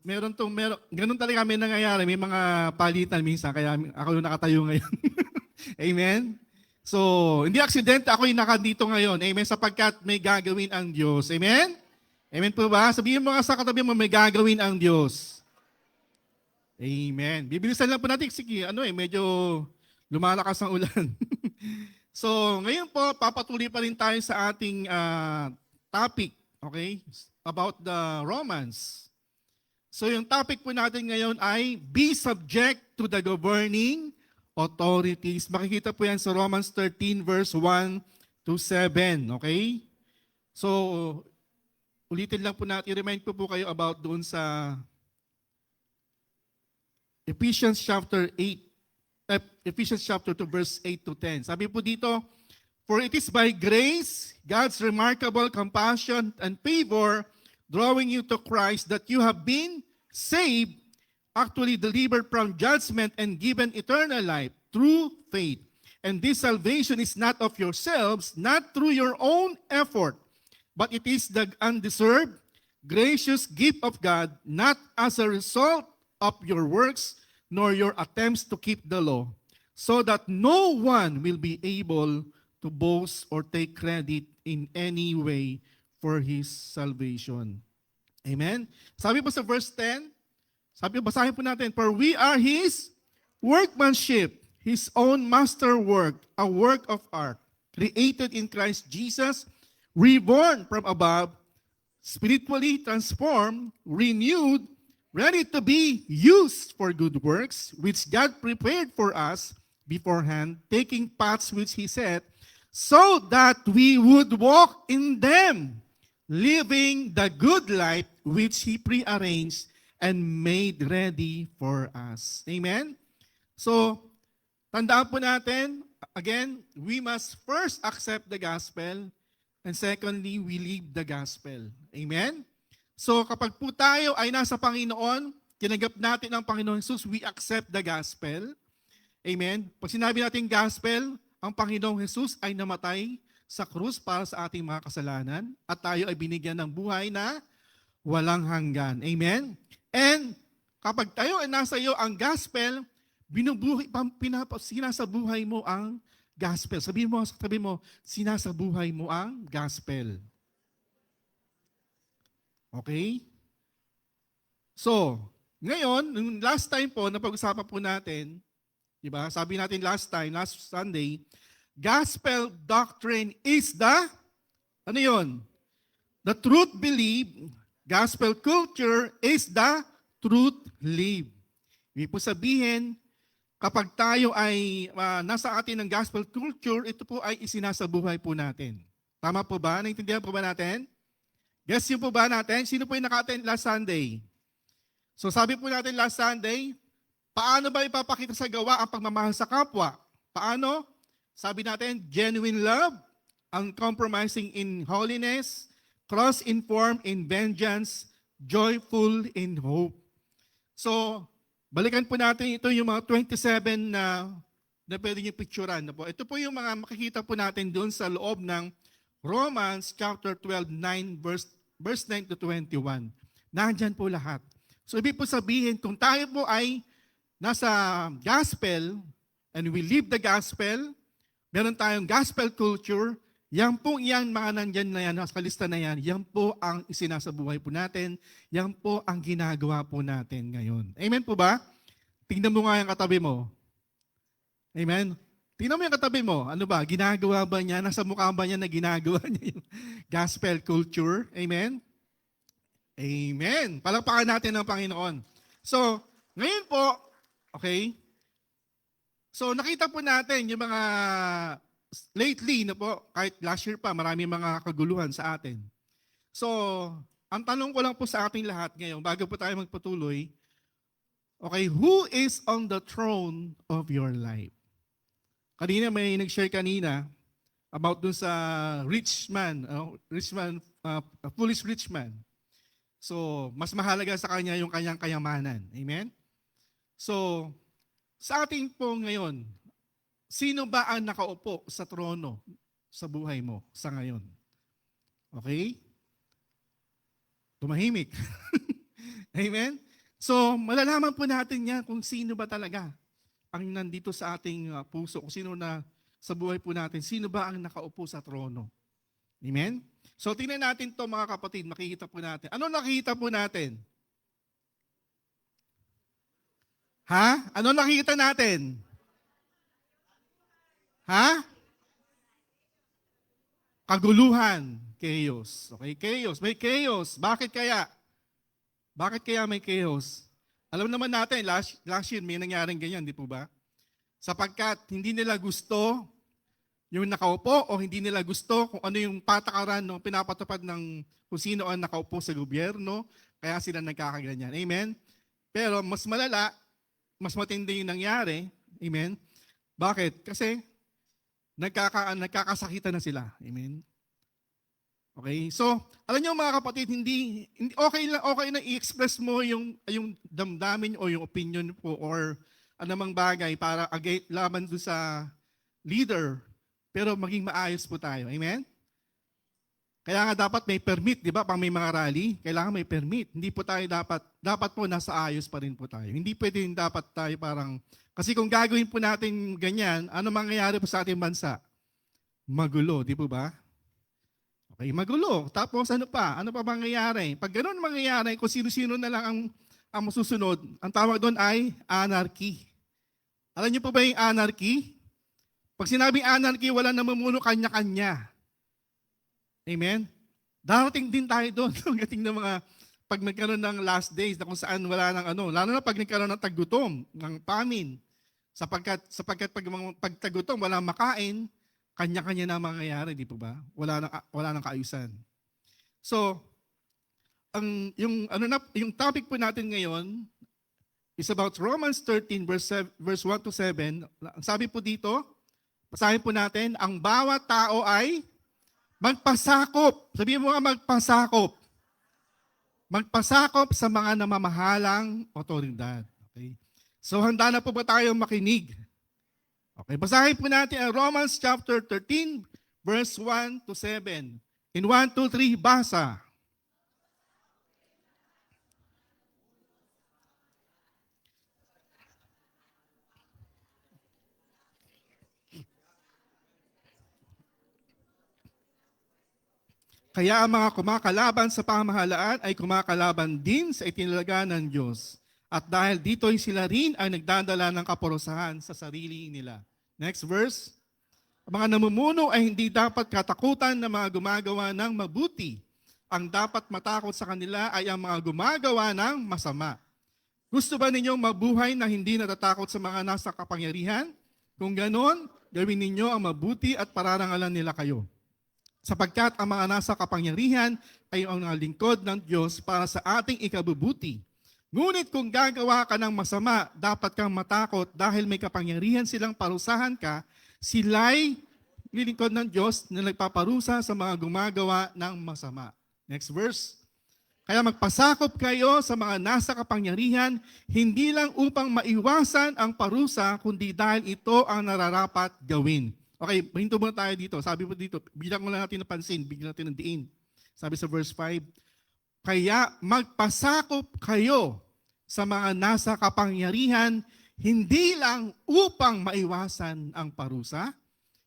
ganun talaga kami nangyayari. May mga palitan minsan, kaya ako yung nakatayo ngayon. Amen? So, hindi aksidente ako yung nakadito ngayon. Amen? Sapagkat may gagawin ang Diyos. Amen? Amen po ba? Sabihin mo nga sa katabi mo, may gagawin ang Diyos. Amen. Bibilisan lang po natin. Sige, medyo lumalakas ang ulan. So, ngayon po, papatuloy pa rin tayo sa ating topic, okay? About the Romans. So, yung topic po natin ngayon ay be subject to the governing authorities. Makikita po yan sa Romans 13 verse 1 to 7, okay? So, ulitin lang po natin, i-remind po kayo about doon sa Ephesians chapter 8. Ephesians chapter 2 verse 8 to 10. Sabi po dito, for it is by grace, God's remarkable compassion and favor, drawing you to Christ, that you have been saved, actually delivered from judgment and given eternal life through faith. And this salvation is not of yourselves, not through your own effort, but it is the undeserved, gracious gift of God, not as a result of your works, nor your attempts to keep the law, so that no one will be able to boast or take credit in any way for his salvation. Amen? Sabi po sa verse 10, basahin po natin, for we are his workmanship, his own masterwork, a work of art, created in Christ Jesus, reborn from above, spiritually transformed, renewed, ready to be used for good works, which God prepared for us beforehand, taking paths which he set, so that we would walk in them, living the good life which he prearranged and made ready for us. Amen? So, tandaan po natin, again, we must first accept the gospel, and secondly, we live the gospel. Amen? So kapag po tayo ay nasa Panginoon, tinanggap natin ang Panginoon Jesus, we accept the gospel. Amen? Pag sinabi natin gospel, ang Panginoong Jesus ay namatay sa krus para sa ating mga kasalanan at tayo ay binigyan ng buhay na walang hanggan. Amen? And kapag tayo ay nasa iyo ang gospel, sinasabuhay mo ang gospel. Sabihin mo, sinasabuhay mo ang gospel. Okay? So, ngayon, yung last time po, napag-usapan po natin, di ba? Sabi natin last Sunday, gospel doctrine is the, ano yun? The truth believed, gospel culture is the truth lived. Ibig po sabihin, kapag tayo ay nasa atin ng gospel culture, ito po ay isinasabuhay po natin. Tama po ba? Naintindihan po ba natin? Guess yun po ba natin? Sino po yung naka-attend last Sunday? So sabi po natin last Sunday, paano ba ipapakita sa gawa ang pagmamahal sa kapwa? Paano? Sabi natin, genuine love, uncompromising in holiness, cross-informed in vengeance, joyful in hope. So, balikan po natin ito yung mga 27 na pwede nyo picturean. Ito po yung mga makikita po natin doon sa loob ng Romans chapter 12, 9, verse 9 to 21. Nandyan po lahat. So ibig po sabihin, kung tayo po ay nasa gospel and we live the gospel, meron tayong gospel culture, yan po mga nandyan na yan, nasa lista na yan po ang isinasabuhay po natin, yan po ang ginagawa po natin ngayon. Amen po ba? Tingnan mo nga yung katabi mo. Amen? Tingnan mo yung katabi mo. Ano ba? Ginagawa ba niya? Nasa mukha ba niya na ginagawa niya yung gospel culture? Amen? Amen. Palakpakan natin ng Panginoon. So, ngayon po, okay? So, nakita po natin yung mga lately, kahit last year pa, marami mga kaguluhan sa atin. So, ang tanong ko lang po sa ating lahat ngayon, bago po tayo magpatuloy, okay, who is on the throne of your life? Kanina may nag-share kanina about dun sa foolish rich man. So, mas mahalaga sa kanya yung kanyang kayamanan. Amen? So, sa ating po ngayon, sino ba ang nakaupo sa trono sa buhay mo sa ngayon? Okay? Tumahimik. Amen? So, malalaman po natin yan kung sino ba talaga ang nandito sa ating puso, kung sino na sa buhay po natin, sino ba ang nakaupo sa trono. Amen? So, tingnan natin to mga kapatid, makikita po natin. Ano nakikita po natin? Ha? Ano nakikita natin? Ha? Kaguluhan. Chaos. Okay? Chaos. May chaos. Bakit kaya? Bakit kaya may chaos? Alam naman natin, last year may nangyaring ganyan, di po ba? Sapagkat hindi nila gusto yung nakaupo o hindi nila gusto kung ano yung patakaran no, pinapatupad ng kung sino ang nakaupo sa gobyerno, kaya sila nagkakaganyan. Amen? Pero mas malala, mas matindi yung nangyari. Amen? Bakit? Kasi nagkakasakitan na sila. Amen? Okay? So, alam niyo mga kapatid, hindi okay na i-express mo yung damdamin o yung opinion po or anumang bagay para laban doon sa leader, pero maging maayos po tayo. Amen? Kaya nga dapat may permit, di ba? Pang may mga rally, kailangan may permit. Hindi po tayo dapat po nasa ayos pa rin po tayo. Hindi pwedeng dapat tayo parang, kasi kung gagawin po natin ganyan, ano mangyayari po sa ating bansa? Magulo, di po ba? Okay, magulo. Tapos ano pa? Ano pa mangyayari? Pag ganoon mangyayari, kung sino-sino na lang ang masusunod, ang tawag doon ay anarchy. Alam niyo po ba yung anarchy? Pag sinabing anarchy, wala namumuno kanya-kanya. Amen? Darating din tayo doon. Pagdating ng mga, pag nagkaroon ng last days na kung saan wala nang ano, lalo na pag nagkaroon ng taggutom, ng famine, sapagkat pag taggutom, wala makain, kanya-kanya na mangyayari, di po ba? Wala nang kaayusan. So, yung topic po natin ngayon is about Romans 13 verse 1 to 7. Ang sabi po dito, basahin po natin, ang bawat tao ay magpasakop. Sabihin mo nga magpasakop. Magpasakop sa mga namamahalang otoridad. Okay? So handa na po ba tayong makinig? Okay, basahin po natin ang Romans chapter 13 verse 1 to 7. In 1, 2, 3, basa. Kaya ang mga kumakalaban sa pamahalaan ay kumakalaban din sa itinalaga ng Diyos. At dahil dito'y sila rin ay nagdadala ng kaparusahan sa sarili nila. Next verse. Ang mga namumuno ay hindi dapat katakutan ng mga gumagawa ng mabuti. Ang dapat matakot sa kanila ay ang mga gumagawa ng masama. Gusto ba ninyong mabuhay na hindi natatakot sa mga nasa kapangyarihan? Kung ganon, gawin ninyo ang mabuti at pararangalan nila kayo. Sapagkat ang mga nasa kapangyarihan ay ang mga lingkod ng Diyos para sa ating ikabubuti. Ngunit kung gagawa ka ng masama, dapat kang matakot dahil may kapangyarihan silang parusahan ka, sila'y lilingkod ng Diyos na nagpaparusa sa mga gumagawa ng masama. Next verse. Kaya magpasakop kayo sa mga nasa kapangyarihan, hindi lang upang maiwasan ang parusa, kundi dahil ito ang nararapat gawin. Okay, hinto muna tayo dito. Sabi po dito, bigyan mo lang natin napansin, bigyan natin ng diin. Sabi sa verse 5, kaya magpasakop kayo sa mga nasa kapangyarihan, hindi lang upang maiwasan ang parusa,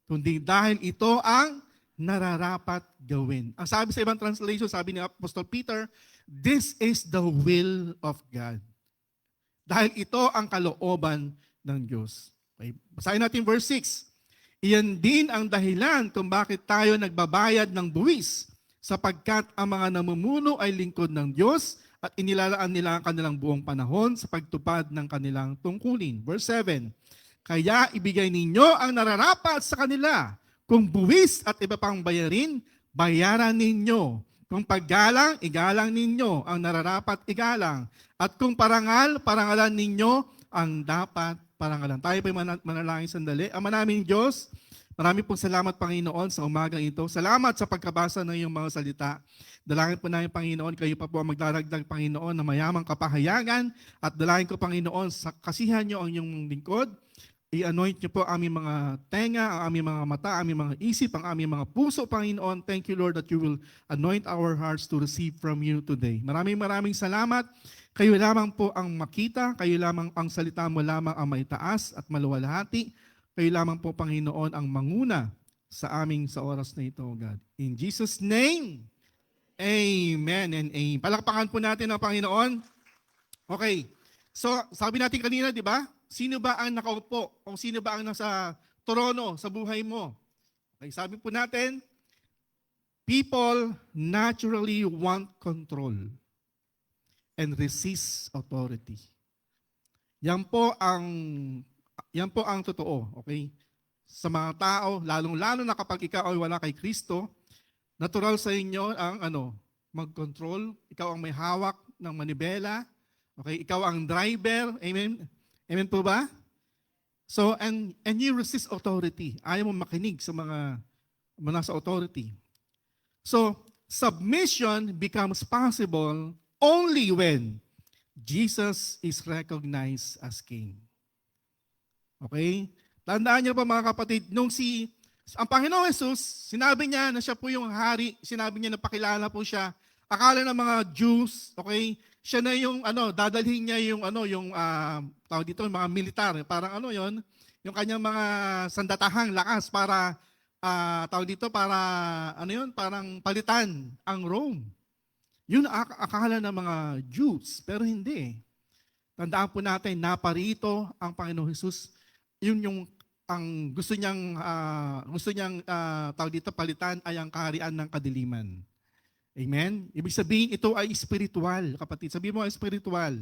kundi dahil ito ang nararapat gawin. Ang sabi sa ibang translation, sabi ni Apostle Peter, this is the will of God. Dahil ito ang kalooban ng Diyos. Okay, basahin natin verse 6. Iyan din ang dahilan kung bakit tayo nagbabayad ng buwis, sapagkat ang mga namumuno ay lingkod ng Diyos at inilalaan nila ang kanilang buong panahon sa pagtupad ng kanilang tungkulin. Verse 7, kaya ibigay ninyo ang nararapat sa kanila. Kung buwis at iba pang bayarin, bayaran ninyo. Kung paggalang, igalang ninyo ang nararapat igalang. At kung parangal, parangalan ninyo ang dapat parangalan. Tayo po'y manalangin sandali. Ama naming Diyos, marami pong salamat Panginoon sa umagang ito. Salamat sa pagkabasa ng iyong mga salita. Dalangin po namin Panginoon, kayo pa po ang magdaragdag Panginoon na mayamang kapahayagan at dalangin ko Panginoon, sa kasihan niyo ang iyong lingkod. I-anoint niyo po ang aming mga tenga, ang aming mga mata, ang aming mga isip, ang aming mga puso, Panginoon. Thank you, Lord, that you will anoint our hearts to receive from you today. Maraming salamat. Kayo lamang po ang makita, kayo lamang ang salita mo lamang ang maitaas at maluwalhati. Kayo lamang po, Panginoon, ang manguna sa aming sa oras na ito, God. In Jesus' name, amen and amen. Palakpakan po natin ang Panginoon. Okay. So, sabi natin kanina, di ba? Sino ba ang nakaupo? O sino ba ang nasa trono sa buhay mo? Okay, sabi po natin, people naturally want control and resist authority. Yan po ang totoo, okay? Sa mga tao, lalong-lalo na kapag ikaw ay wala kay Kristo, natural sa inyo ang mag-control. Ikaw ang may hawak ng manibela. Okay, ikaw ang driver. Amen. Amen po ba? So, and you resist authority. Ayaw mo makinig sa mga nasa authority. So, submission becomes possible only when Jesus is recognized as King. Okay? Tandaan niyo pa mga kapatid, ang Panginoong Jesus, sinabi niya na siya po yung hari, sinabi niya na pakilala po siya. Akala ng mga Jews, okay, siya na yung dadalhin niya yung tawag dito, yung mga militar, parang yung kanyang mga sandatahang lakas para tawag dito para parang palitan ang Rome. Yun akala ng mga Jews, pero hindi. Tandaan po natin, naparito ang Panginoong Jesus. Yun yung ang gusto niyang tawag dito palitan ay ang kaharian ng kadiliman. Amen? Ibig sabihin, ito ay spiritual, kapatid. Sabihin mo ay spiritual.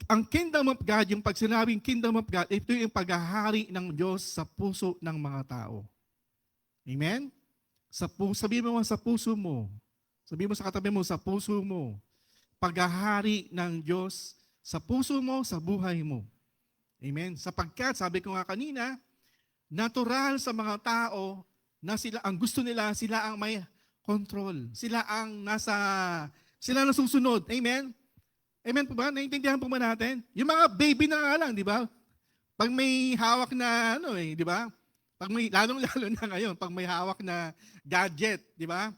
Ang kingdom of God, yung pag sinabing kingdom of God, ito yung paghahari ng Diyos sa puso ng mga tao. Amen? Sabihin mo sa puso mo. Sabihin mo sa katabi mo, sa puso mo. Paghahari ng Diyos sa puso mo, sa buhay mo. Amen? Sapagkat, sabi ko nga kanina, natural sa mga tao na ang gusto nila, sila ang may control. Sila ang nasusunod. Amen? Amen po ba? Naintindihan po ba natin? Yung mga baby na nga lang, di ba? Pag may hawak na, di ba? Lalong-lalo na ngayon, pag may hawak na gadget, di ba?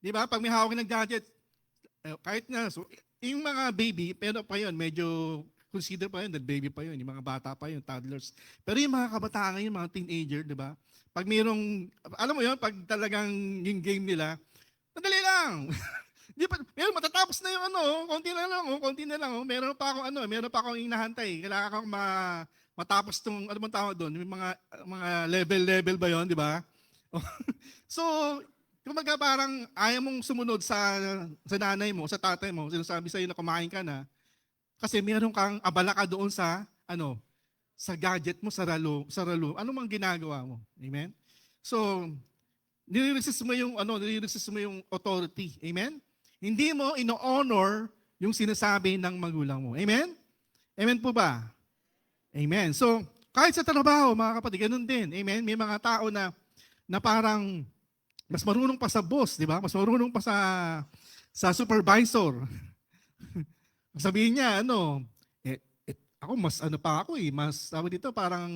Di ba? Pag may hawak na gadget, kahit na, so, yung mga baby, pero pa yun, medyo consider pa yun, that baby pa yun, yung mga bata pa yun, toddlers. Pero yung mga kabataan ngayon, mga teenager, di ba? Pag mayroong, alam mo yun, pag talagang yung game nila, madali lang. Di pa, matatapos na yung konti na lang. Meron pa akong inahantay. Kailangan akong matapos tong, ano bang tawag doon? Yung mga level ba yun, di ba? So, kumaga parang ayaw mong sumunod sa nanay mo, sa tatay mo, sinasabi sa'yo na kumain ka na, kasi meron kang abala ka doon sa sa gadget mo, sa ralo. Ano mang ginagawa mo? Amen? So, nire-resist mo yung authority. Amen? Hindi mo ino-honor yung sinasabi ng magulang mo. Amen? Amen po ba? Amen. So, kahit sa trabaho, mga kapatid, ganun din. Amen? May mga tao na parang mas marunong pa sa boss, di ba? Mas marunong pa sa supervisor. Sabihin niya, ako mas sabi dito parang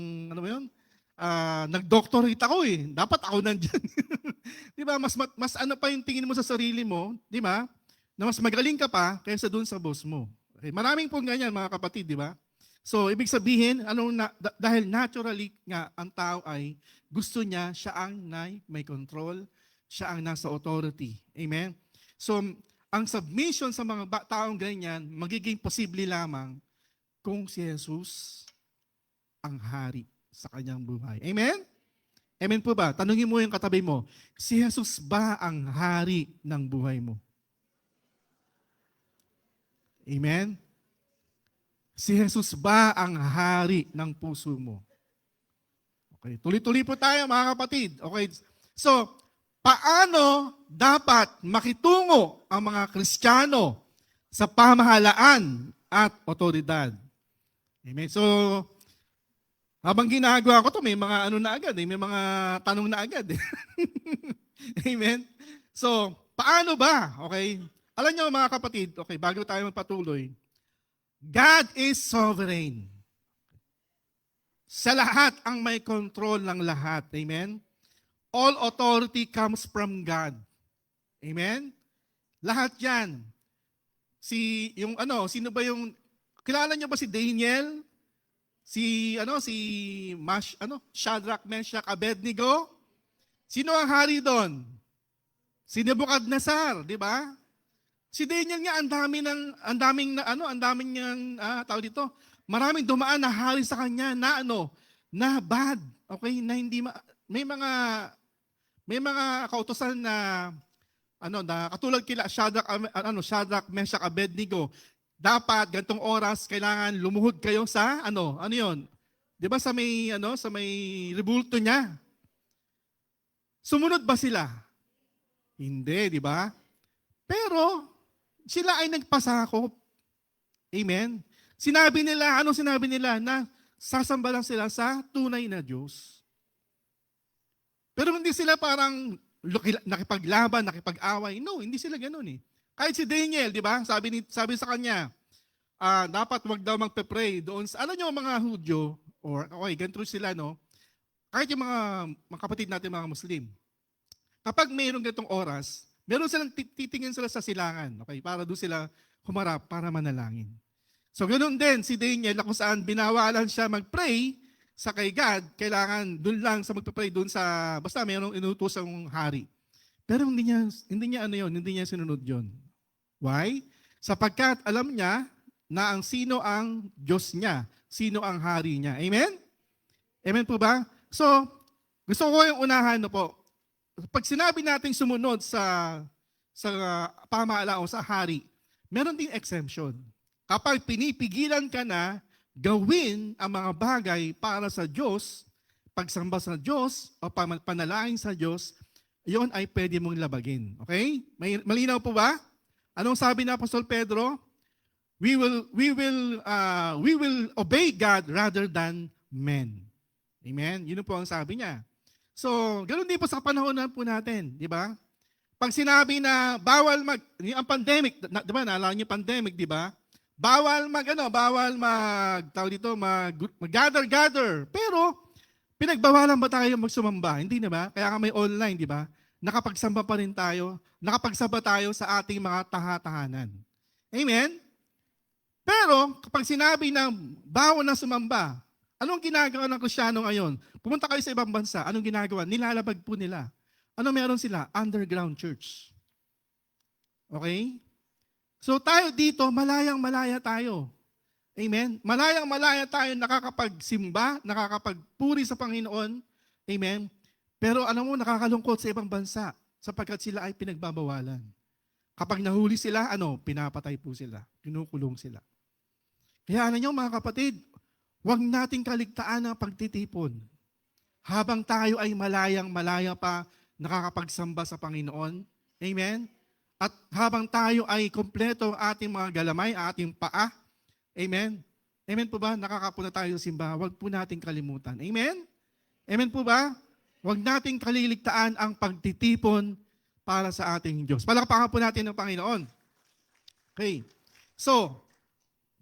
nag-doctorate ako eh. Dapat ako nandiyan. 'Di ba? Mas pa yung tingin mo sa sarili mo, 'di ba? Na mas magaling ka pa kaysa doon sa boss mo. Okay, maraming po ganyan mga kapatid, 'di ba? So, ibig sabihin, dahil naturally nga ang tao ay gusto niya siya ang may control, siya ang nasa authority. Amen. So, ang submission sa mga taong ganyan magiging posible lamang kung si Jesus ang hari sa kanyang buhay. Amen? Amen po ba? Tanungin mo yung katabi mo, si Jesus ba ang hari ng buhay mo? Amen? Si Jesus ba ang hari ng puso mo? Okay, tuloy-tuloy po tayo mga kapatid. Okay, so, paano dapat makitungo ang mga Kristiyano sa pamahalaan at otoridad? Amen. So, habang ginagawa ko to, may mga na agad, may mga tanong na agad. Amen. So, paano ba? Okay? Alam niyo mga kapatid, okay, bago tayo magpatuloy, God is sovereign. Sa lahat ang may control ng lahat. Amen? All authority comes from God. Amen? Lahat yan. sino ba yung, kilala niyo ba si Daniel? Shadrach, Meshach, Abednego? Sino ang hari doon? Si Nebuchadnezzar, di ba? Si Daniel nga maraming dumaan na hari sa kanya na bad. Okay, na hindi may mga kautusan na katulad kila Shadrach, Meshach, Abednego. Dapat gantong oras kailangan lumuhod kayo sa 'Di ba sa may rebulto niya? Sumunod ba sila? Hindi, di ba? Pero sila ay nagpasakop. Amen. Sinabi nila na sasamba lang sila sa tunay na Diyos. Pero hindi sila parang nakipaglaban, nakipag-away. No, hindi sila ganoon eh. Kahit si Daniel, di ba? Sabi sa kanya, dapat wag daw magpe-pray doon sa, alam niyo mga Hudyo, ganito sila, no? Kahit yung mga kapatid natin mga Muslim, kapag mayroong ganitong oras, meron silang titingin sila sa silangan, okay? Para doon sila humarap para manalangin. So ganoon din si Daniel, kung saan binawalan siya mag-pray sa kay God, kailangan doon lang sa magpe-pray doon sa, basta mayroong inutosang hari. Pero hindi niya sinunod yon. Why? Sapagkat alam niya na sino ang Diyos niya, sino ang hari niya. Amen? Amen po ba? So, gusto ko yung unahan po. Pag sinabi natin sumunod sa pamahalaan o sa hari, meron din exemption. Kapag pinipigilan ka na gawin ang mga bagay para sa Diyos, pagsamba sa Diyos o panalangin sa Diyos, yon ay pwede mong labagin. Okay? Malinaw po ba? Anong sabi ni Apostol Pedro? We will obey God rather than men. Amen? Yun po ang sabi niya. So, ganoon din po sa panahon na po natin, di ba? Pag sinabi na bawal ang pandemic, di ba? Naalala niyo pandemic, di ba? Bawal mag-gather. Pero, pinagbawalan ba tayo magsumamba? Hindi na ba? Kaya nga may online, di ba? Nakapagsamba pa rin tayo. Nakapagsamba tayo sa ating mga tahanan. Amen? Pero, kapag sinabi na bawal na sumamba, anong ginagawa ng Kristiyano ngayon? Pumunta kayo sa ibang bansa, anong ginagawa? Nilalabag po nila. Ano meron sila? Underground church. Okay? So tayo dito, malayang-malaya tayo. Amen? Malayang-malaya tayo nakakapagsimba, nakakapagpuri sa Panginoon. Amen? Pero alam mo, nakakalungkot sa ibang bansa sapagkat sila ay pinagbabawalan. Kapag nahuli sila, pinapatay po sila. Kinukulong sila. Kaya alam nyo mga kapatid, huwag nating kaligtaan ang pagtitipon. Habang tayo ay malayang-malaya pa nakakapagsamba sa Panginoon. Amen? At habang tayo ay kompleto ating mga galamay, ating paa. Amen? Amen po ba? Nakakapuna tayo sa simbahan. Huwag po nating kalimutan. Amen? Amen po ba? Huwag nating kaliligtaan ang pagtitipon para sa ating Diyos. Palakpakan po natin ng Panginoon. Okay. So,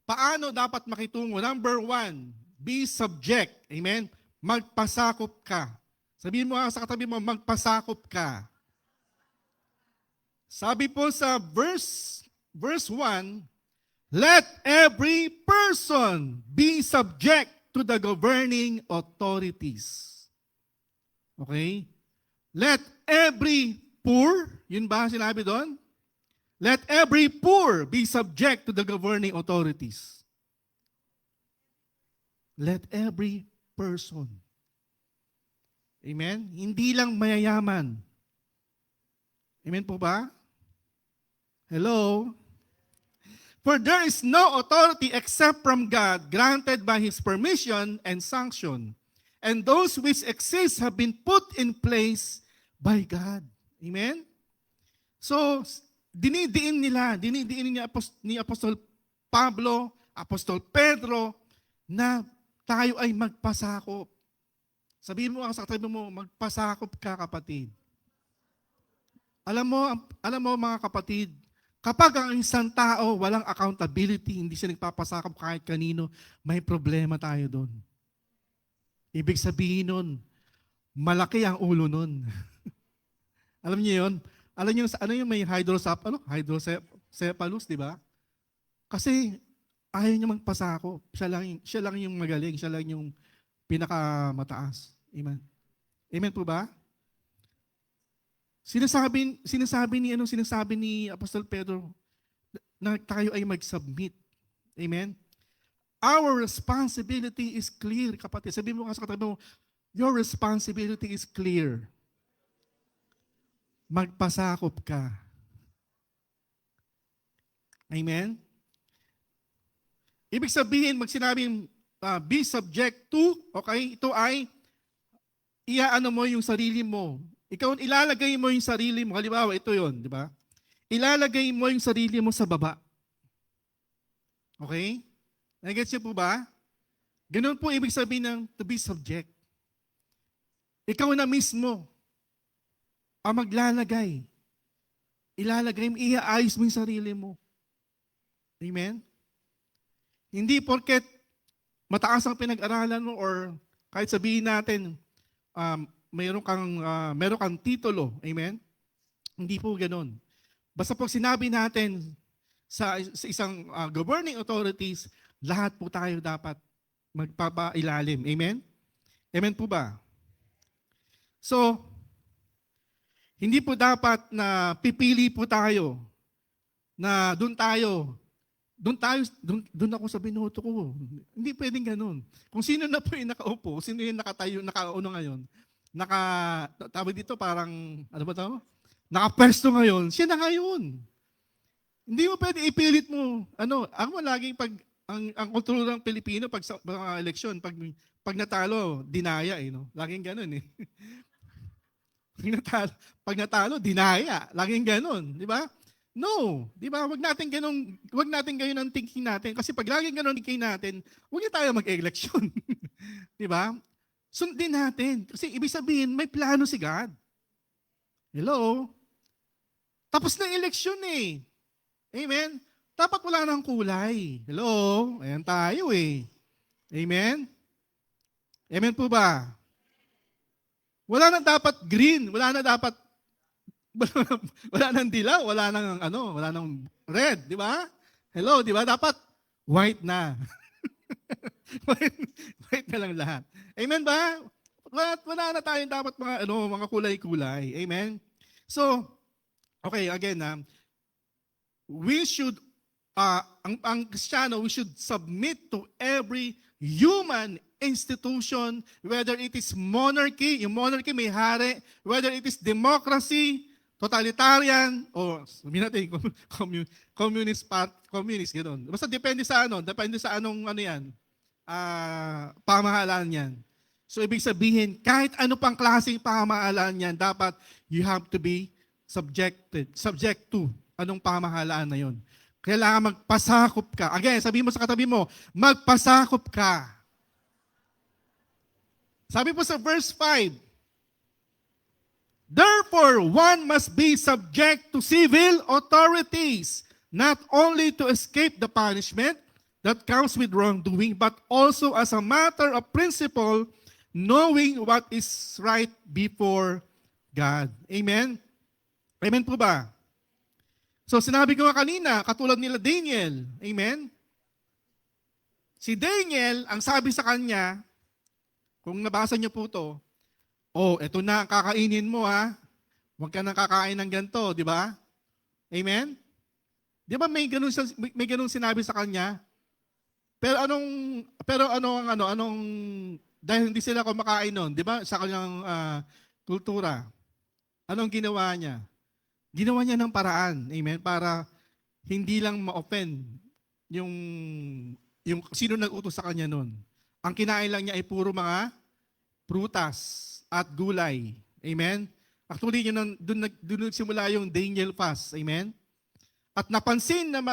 paano dapat makitungo? Number 1, be subject. Amen? Magpasakop ka. Sabihin mo sa katabi mo, magpasakop ka. Sabi po sa verse 1, let every person be subject to the governing authorities. Okay? Let every poor, yun ba sinabi doon? Let every poor be subject to the governing authorities. Let every person. Amen? Hindi lang mayayaman. Amen po ba? Hello? For there is no authority except from God, granted by His permission and sanction. And those which exist have been put in place by God. Amen? So, dinidiin ni Apostol Pablo, Apostol Pedro, na tayo ay magpasakop. Sabihin mo sa katabi mo, magpasakop ka kapatid. Alam mo mga kapatid, kapag ang isang tao walang accountability, hindi siya nagpapasakop kahit kanino, may problema tayo doon. Ibig sabihin nun, malaki ang ulo nun. Alam niyo yun? Alam niyo ano yung may hydrocephalus, di ba? Kasi ayaw niya magpasakop. Siya lang yung magaling, siya lang yung pinakamataas. Amen. Amen po ba? Sinasabi ni Apostol Pedro na tayo ay mag-submit. Amen. Our responsibility is clear, kapatid. Sabi mo nga sa katabi mo, your responsibility is clear. Magpasakop ka. Amen? Ibig sabihin, magsinabing be subject to, okay, ito ay iaano mo yung sarili mo. Ikaw, ilalagay mo yung sarili mo. Halimbawa, ito yon, di ba? Ilalagay mo yung sarili mo sa baba. Okay? Nagets niyo po ba? Ganun po ibig sabihin ng to be subject. Ikaw na mismo ang maglalagay. Ilalagay mo, iaayos mo yung sarili mo. Amen? Hindi porket mataas ang pinag-aralan mo or kahit sabihin natin, mayroon kang titulo. Amen? Hindi po ganun. Basta pag sinabi natin sa isang governing authorities, lahat po tayo dapat magpapailalim. Amen? Amen po ba? So, hindi po dapat na pipili po tayo na doon ako sa binoto ko. Hindi pwedeng ganun. Kung sino na po yung nakaupo, sino yung nakatayo, nakauno ngayon, tawag dito parang, ano ba ito? Nakapwesto ngayon, siya na ngayon. Hindi mo pwede ipilit mo. Ako laging ang kultura ng Pilipino pag sa mga eleksyon, pag natalo, dinaya no? Laging ganun eh. Pag natalo, dinaya. Laging ganun, di ba? No, di ba? Wag natin ganun ang thinking natin kasi pag laging ganun ang thinking natin, huwag na tayo mag-eleksyon. Di ba? Sundin natin kasi ibig sabihin may plano si God. Hello? Tapos na eleksyon eh. Amen? Dapat wala nang kulay. Hello? Ayan tayo eh. Amen? Amen po ba? Wala nang dapat green, wala nang dilaw, wala nang red, di ba? Hello, di ba? Dapat white na. white na lang lahat. Amen ba? Wala na tayong dapat mga kulay-kulay. Amen? So, okay, again, we should, ang Kristiyano, we should submit to every human institution, whether it is monarchy, yung monarchy may hari, whether it is democracy, totalitarian, o sabihin natin, communist, gano'n. Basta depende sa anong pamahalaan yan. So ibig sabihin, kahit ano pang klaseng pamahalaan yan, dapat you have to be subject to anong pamahalaan na yon. Kailangan magpasakop ka. Again, sabihin mo sa katabi mo, magpasakop ka. Sabi po sa verse 5, therefore, one must be subject to civil authorities, not only to escape the punishment that comes with wrongdoing, but also as a matter of principle, knowing what is right before God. Amen? Amen po ba? So sinabi ko nga kanina, katulad nila Daniel. Amen? Si Daniel, ang sabi sa kanya, kung nabasa niyo po ito, eto na ang kakainin mo ha. Huwag ka nang kakain ng ganito, di ba? Amen? Di ba may ganun sinabi sa kanya? Dahil hindi sila kumakain noon, di ba? Sa kanyang kultura. Anong ginawa niya? Ginawa niya ng paraan, amen, para hindi lang ma-offend yung sino nag-utos sa kanya noon. Ang kinain lang niya ay puro mga prutas at gulay. Amen? Actually, doon nagsimula yung Daniel fast. Amen? At napansin ng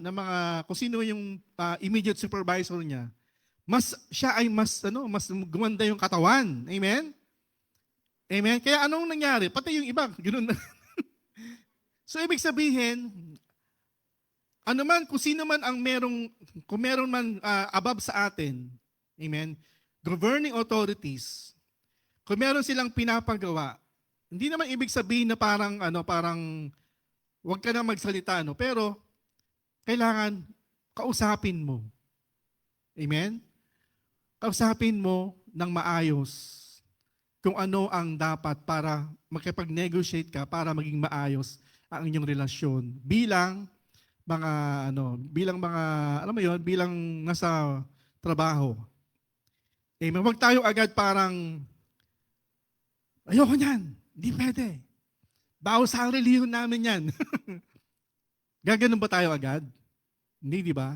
mga kung sino yung immediate supervisor niya, siya ay mas gumanda yung katawan. Amen? Amen? Kaya anong nangyari? Pati yung iba, ganoon na. So, ibig sabihin, kung sino man kung meron man above sa atin, amen, governing authorities, kung meron silang pinapagawa, hindi naman ibig sabihin na parang wag ka na magsalita, pero kailangan kausapin mo. Amen? Kausapin mo ng maayos kung ano ang dapat para makipag-negotiate ka para maging maayos ang inyong relasyon bilang mga alam mo yon, bilang nasa trabaho. Amen. Huwag tayo agad parang ayoko niyan, hindi pwede. Bawas sa relihiyon namin yan. Gaganon ba tayo agad? Hindi, di ba?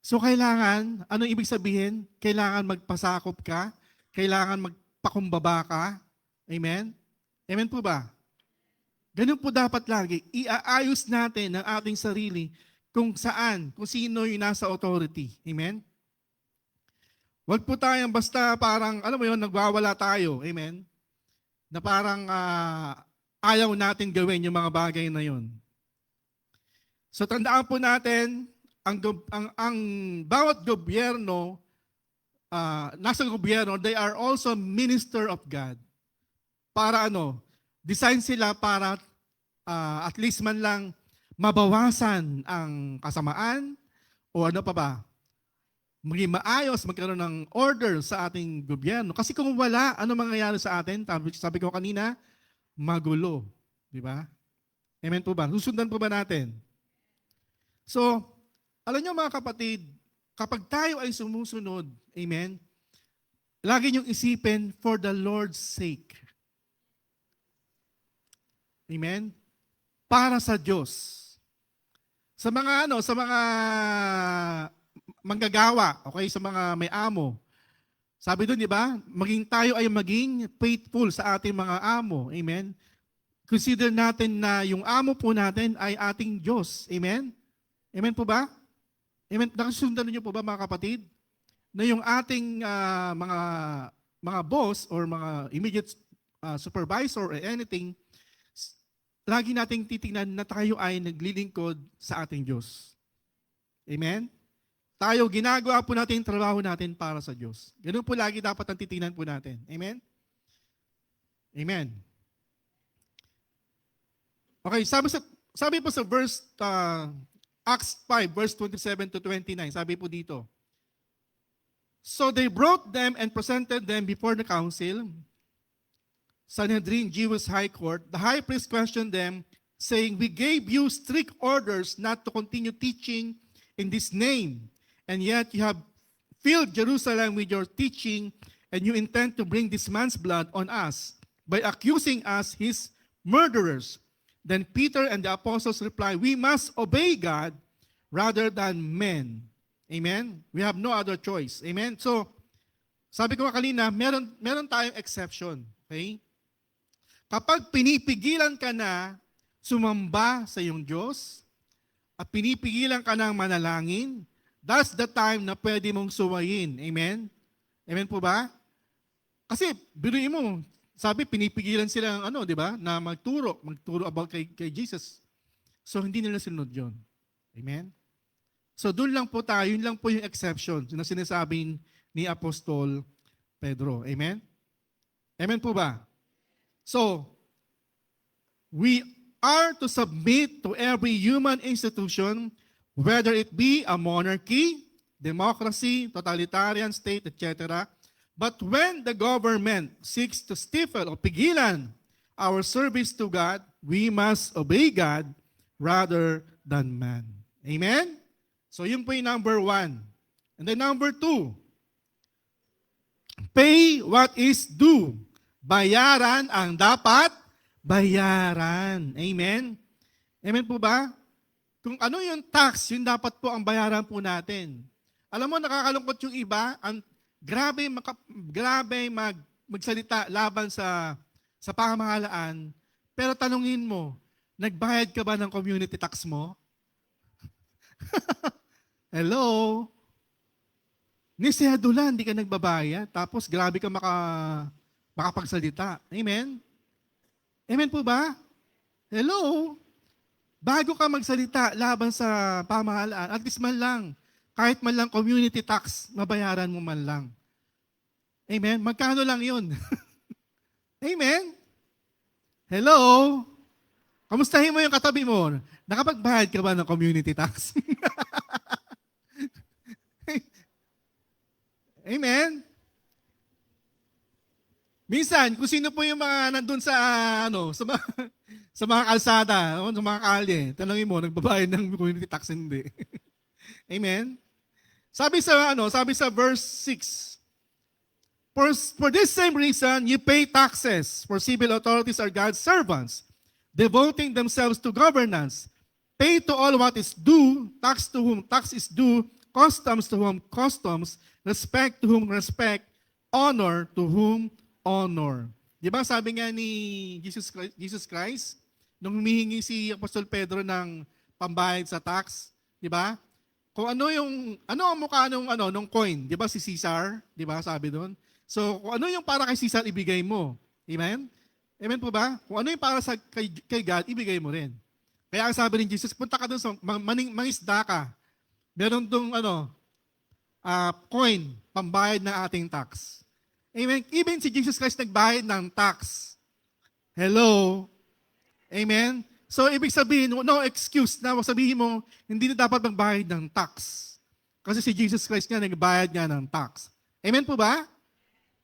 So kailangan, anong ibig sabihin? Kailangan magpasakop ka, kailangan magpakumbaba ka. Amen? Amen po ba? Ganun po dapat lagi. Iaayos natin ang ating sarili kung saan, kung sino yung nasa authority. Amen? Huwag po tayong basta parang, alam mo yun, nagwawala tayo. Amen? Na parang ayaw natin gawin yung mga bagay na yun. So tandaan po natin, ang bawat gobyerno, nasa gobyerno, they are also minister of God. Para design sila para at least man lang mabawasan ang kasamaan o ano pa ba, maging maayos, magkaroon ng order sa ating gobyerno. Kasi kung wala, ano mangyayari sa atin? Sabi ko kanina, magulo. Di ba? Amen po ba? Susundan po ba natin? So, alam nyo mga kapatid, kapag tayo ay sumusunod, amen, lagi niyong isipin for the Lord's sake. Amen? Para sa Diyos. Sa mga manggagawa, okay, sa mga may amo. Sabi doon, di ba? Tayo ay maging faithful sa ating mga amo. Amen? Consider natin na yung amo po natin ay ating Diyos. Amen? Amen po ba? Amen? Nakasundan niyo po ba mga kapatid? Na yung ating mga boss or mga immediate supervisor or anything, lagi nating titingnan na tayo ay naglilingkod sa ating Diyos. Amen? Tayo, ginagawa po natin yung trabaho natin para sa Diyos. Ganun po lagi dapat ang titingnan po natin. Amen? Amen. Okay, sabi po sa verse, Acts 5, verse 27 to 29, sabi po dito, so they brought them and presented them before the council, Sanhedrin, Jewish high court. The high priest questioned them, saying, we gave you strict orders not to continue teaching in this name, and yet you have filled Jerusalem with your teaching, and you intend to bring this man's blood on us by accusing us his murderers. Then Peter and the apostles replied, we must obey God rather than men. Amen? We have no other choice. Amen? So, sabi ko kanina, meron tayong exception. Okay? Kapag pinipigilan ka na sumamba sa iyong Diyos at pinipigilan ka ng manalangin, that's the time na pwede mong suwayin. Amen? Amen po ba? Kasi, biruin mo, sabi, pinipigilan sila di ba, na magturo about kay Jesus. So, hindi nila sinunod yun. Amen? So, doon lang po tayo, yun lang po yung exception na sinasabi ni Apostol Pedro. Amen? Amen po ba? So, we are to submit to every human institution, whether it be a monarchy, democracy, totalitarian state, etc. But when the government seeks to stifle o pigilan our service to God, we must obey God rather than man. Amen? So yun po yung number 1. And then number 2, pay what is due. Bayaran ang dapat bayaran. Amen? Amen po ba? Kung ano yung tax, yun dapat po ang bayaran po natin. Alam mo, nakakalungkot yung iba, grabe magsalita laban sa pamahalaan, pero tanungin mo, nagbayad ka ba ng community tax mo? Hello? Ni Sedula, hindi ka nagbabayad, tapos grabe ka makapagsalita. Amen? Amen po ba? Hello? Bago ka magsalita laban sa pamahalaan, at least man lang, kahit man lang community tax, mabayaran mo man lang. Amen? Magkano lang yun? Amen? Hello? Kamustahin mo yung katabi mo. Nakapagbayad ka ba ng community tax? Amen? Minsan, kung sino po yung mga nandun sa, sa mga, sa mga kalsada, sa mga kalye, tanongin mo, nagbabayad ng community tax, hindi. Amen? Sabi sa verse 6, for this same reason, you pay taxes, for civil authorities are God's servants, devoting themselves to governance. Pay to all what is due, tax to whom tax is due, customs to whom customs, respect to whom respect, honor to whom honor. Di ba sabi nga ni Jesus Christ, nung humihingi si Apostol Pedro ng pambayad sa tax, di ba? Kung ano ang mukha nung coin, di ba si Caesar, di ba sabi doon? So, kung ano yung para kay Caesar, ibigay mo. Amen? Amen po ba? Kung ano yung para kay God, ibigay mo rin. Kaya ang sabi rin Jesus, punta ka doon sa mangisda ka. Meron doon coin, pambayad ng ating tax. Amen? Even si Jesus Christ nagbayad ng tax. Hello? Amen? So, ibig sabihin, no excuse na sabihin mo, hindi na dapat magbayad ng tax. Kasi si Jesus Christ nga, nagbayad nga ng tax. Amen po ba?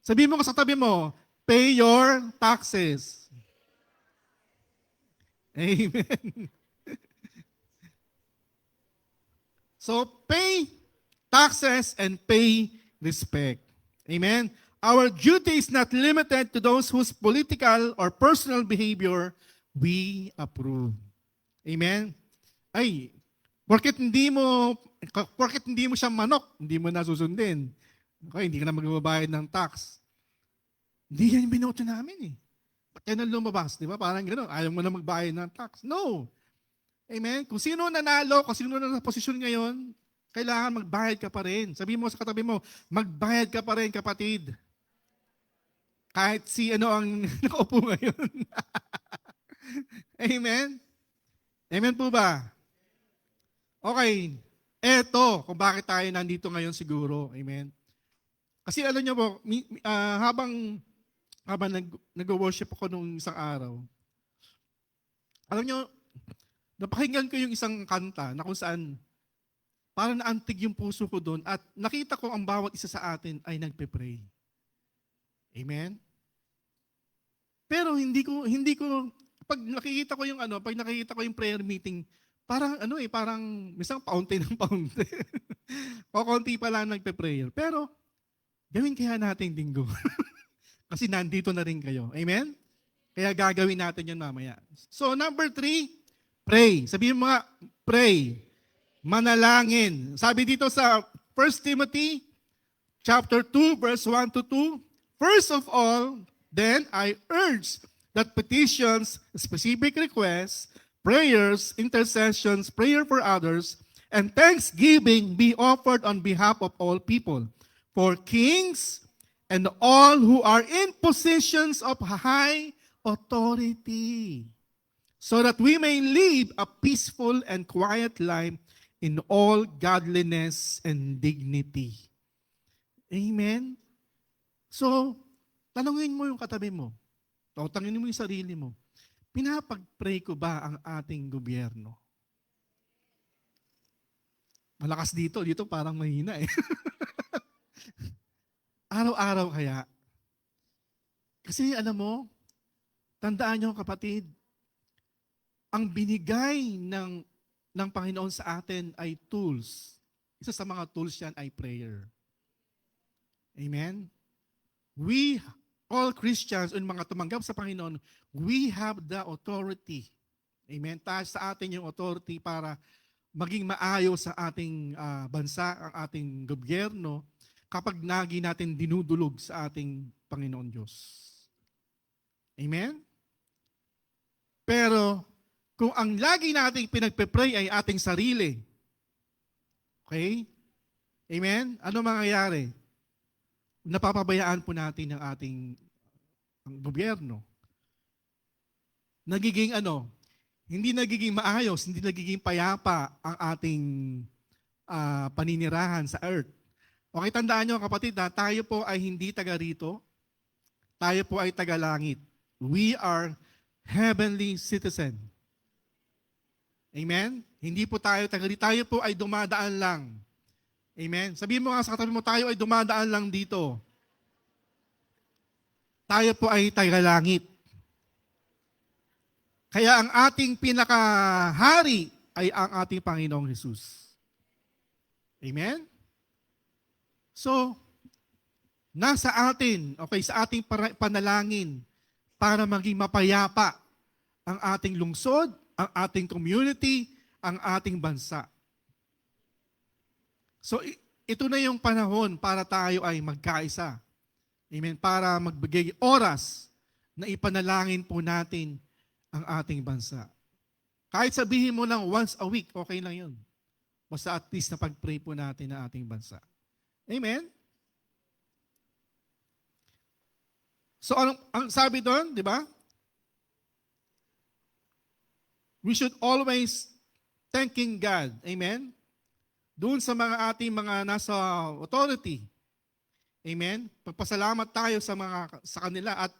Sabihin mo sa tabi mo, pay your taxes. Amen. So, pay taxes and pay respect. Amen. Our duty is not limited to those whose political or personal behavior we approve. Amen. Ay, porket hindi mo siya manok, hindi mo nasusundin. Okay, hindi ka na magbabayad ng tax. Hindi yan yung binoto namin eh. Ba't yan ang lumabas? Di ba? Parang gano'n, ayaw mo na magbayad ng tax. No. Amen? Kung sino nanalo, kung sino na posisyon ngayon, kailangan magbayad ka pa rin. Sabi mo sa katabi mo, magbayad ka pa rin, kapatid. Kahit si ang nakaupo ngayon. Amen? Amen po ba? Okay. Eto, kung bakit tayo nandito ngayon siguro. Amen? Kasi alam niyo po, habang nag-worship ako nung isang araw, alam niyo, napakinggan ko yung isang kanta na kung saan parang naantig yung puso ko doon at nakita ko ang bawat isa sa atin ay nagpe-pray. Amen? Pero hindi ko pag nakikita ko yung prayer meeting, parang parang minsan paunti ng paunti. O konti pa lang nagpe-prayer. Pero gawin kaya natin linggo. Kasi nandito na rin kayo. Amen? Kaya gagawin natin yun mamaya. So number 3, pray. Sabihin mo nga, pray. Manalangin. Sabi dito sa 1 Timothy chapter 2, verse 1 to 2, first of all, then I urge that petitions, specific requests, prayers, intercessions, prayer for others, and thanksgiving be offered on behalf of all people, for kings and all who are in positions of high authority, so that we may live a peaceful and quiet life in all godliness and dignity. Amen? So, tanungin mo yung katabi mo. O tanungin mo yung sarili mo. Pinapag-pray ko ba ang ating gobyerno? Malakas dito parang mahina eh. Araw-araw kaya. Kasi alam mo, tandaan nyo kapatid, ang binigay ng Panginoon sa atin ay tools. Isa sa mga tools yan ay prayer. Amen? We, all Christians, yung mga tumanggap sa Panginoon, we have the authority. Amen? Taas sa atin yung authority para maging maayos sa ating bansa, ang ating gobyerno, kapag lagi natin dinudulog sa ating Panginoon Diyos. Amen? Pero, kung ang lagi nating pinagpe-pray ay ating sarili, okay? Amen? Ano mangyayari? Napapabayaan po natin ang ating gobyerno. Nagiging hindi nagiging maayos, hindi nagiging payapa ang ating paninirahan sa earth. Okay, tandaan nyo kapatid, tayo po ay hindi taga rito. Tayo po ay taga langit. We are heavenly citizen. Amen? Hindi po tayo tagali. Tayo po ay dumadaan lang. Amen? Sabihin mo nga sa katabi mo, tayo ay dumadaan lang dito. Tayo po ay taga-langit. Kaya ang ating pinakahari ay ang ating Panginoong Hesus. Amen? So, nasa atin, okay, sa ating panalangin para maging mapayapa ang ating lungsod, ang ating community, ang ating bansa. So, ito na yung panahon para tayo ay magkaisa. Amen? Para magbigay oras na ipanalangin po natin ang ating bansa. Kahit sabihin mo lang once a week, okay lang yun. Basta at least na pag-pray po natin ang ating bansa. Amen? So, ang sabi doon, di ba? We should always thanking God. Amen? Doon sa mga ating mga nasa authority. Amen? Pagpasalamat tayo sa kanila at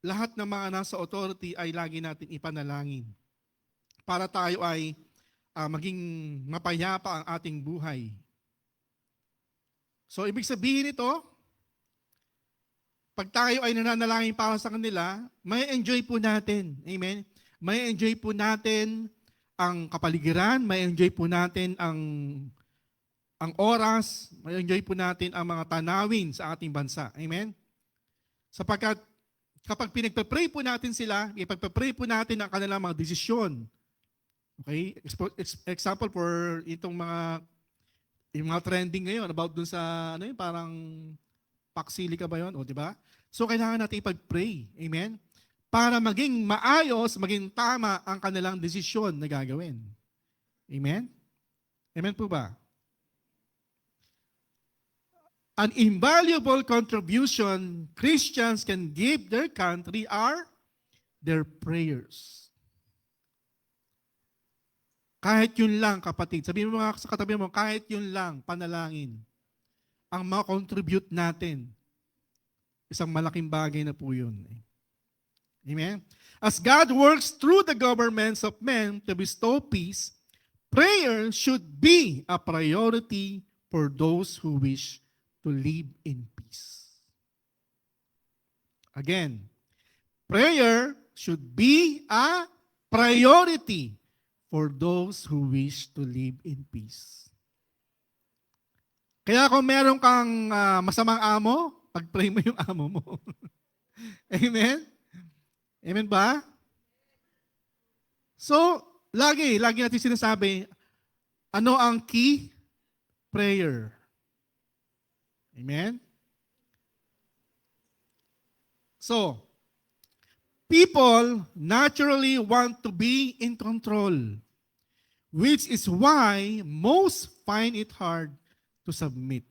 lahat ng mga nasa authority ay lagi natin ipanalangin para tayo ay maging mapayapa ang ating buhay. So, ibig sabihin ito, pag tayo ay nananalangin para sa kanila, may enjoy po natin. Amen? May enjoy po natin ang kapaligiran, may enjoy po natin ang oras, may enjoy po natin ang mga tanawin sa ating bansa. Amen? Sapagkat kapag pinagpe-pray po natin sila, ipagpe-pray po natin ang kanilang mga desisyon. Okay? Example for itong yung mga trending ngayon about dun sa ano yun, parang Paxilica ba yun? O, di ba? So, kailangan natin ipag-pray. Amen? Para maging maayos, maging tama ang kanilang desisyon na gagawin. Amen? Amen po ba? An invaluable contribution Christians can give their country are their prayers. Kahit yun lang, kapatid. Sabihin mo mga sa katabi mo, kahit yun lang, panalangin. Ang ma-contribute natin, isang malaking bagay na po yun. Amen? As God works through the governments of men to bestow peace, prayer should be a priority for those who wish to live in peace. Again, prayer should be a priority for those who wish to live in peace. Kaya kung meron kang masamang amo, pag-pray mo yung amo mo. Amen? Amen ba? So, lagi natin sinasabi, ano ang key? Prayer. Amen? So, people naturally want to be in control, which is why most find it hard to submit.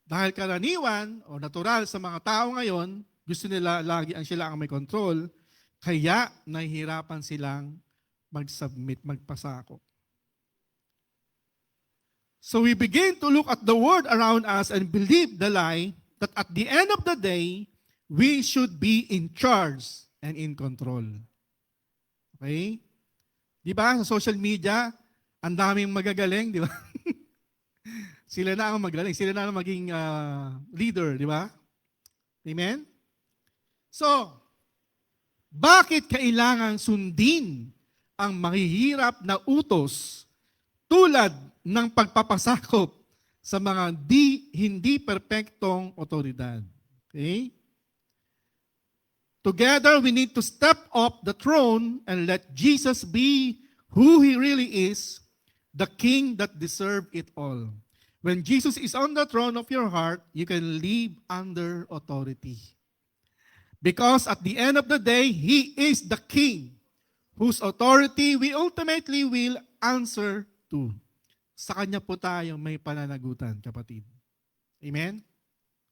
Dahil karaniwan o natural sa mga tao ngayon, gusto nila lagi sila ang may control, kaya nahihirapan silang mag-submit, magpasako. So we begin to look at the world around us and believe the lie that at the end of the day, we should be in charge and in control. Okay? Di ba? Sa social media, ang daming magagaling, di ba? Sila na ang magaling. Sila na ang maging leader, di ba? Amen? So, bakit kailangan sundin ang mahihirap na utos tulad ng pagpapasakop sa mga hindi perpektong otoridad? Okay? Together, we need to step up the throne and let Jesus be who He really is, the King that deserves it all. When Jesus is on the throne of your heart, you can live under authority. Because at the end of the day, He is the King whose authority we ultimately will answer to. Sa Kanya po tayo may pananagutan, kapatid. Amen?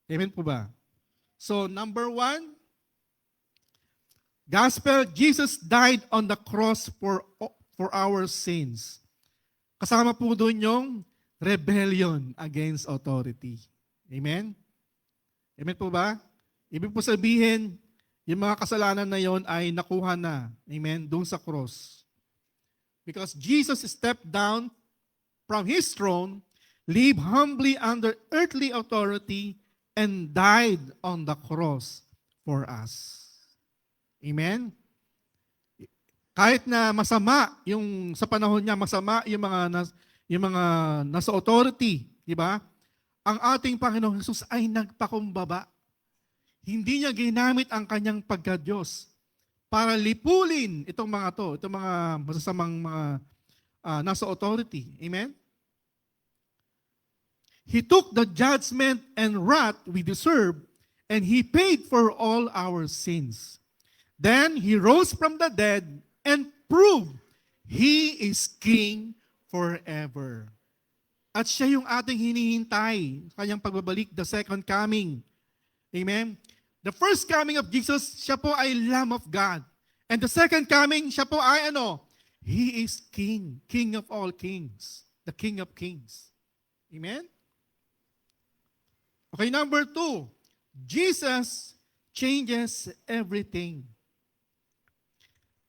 Amen po ba? So, number 1, Gospel, Jesus died on the cross for our sins. Kasama po doon yung rebellion against authority. Amen? Amen po ba? Ibig po sabihin, yung mga kasalanan na yon ay nakuha na. Amen? Doon sa cross. Because Jesus stepped down from His throne, lived humbly under earthly authority, and died on the cross for us. Amen? Kahit na masama yung sa panahon niya, masama yung mga nasa authority, di ba? Ang ating Panginoong Hesus ay nagpakumbaba. Hindi niya ginamit ang kanyang pagka-Diyos para lipulin itong mga masasamang mga nasa authority. Amen? He took the judgment and wrath we deserve, and He paid for all our sins. Then He rose from the dead and proved He is King forever. At siya yung ating hinihintay, kanyang pagbabalik, the second coming. Amen? The first coming of Jesus, siya po ay Lamb of God. And the second coming, siya po ay He is King, King of all kings, the King of kings. Amen? Okay, number 2, Jesus changes everything.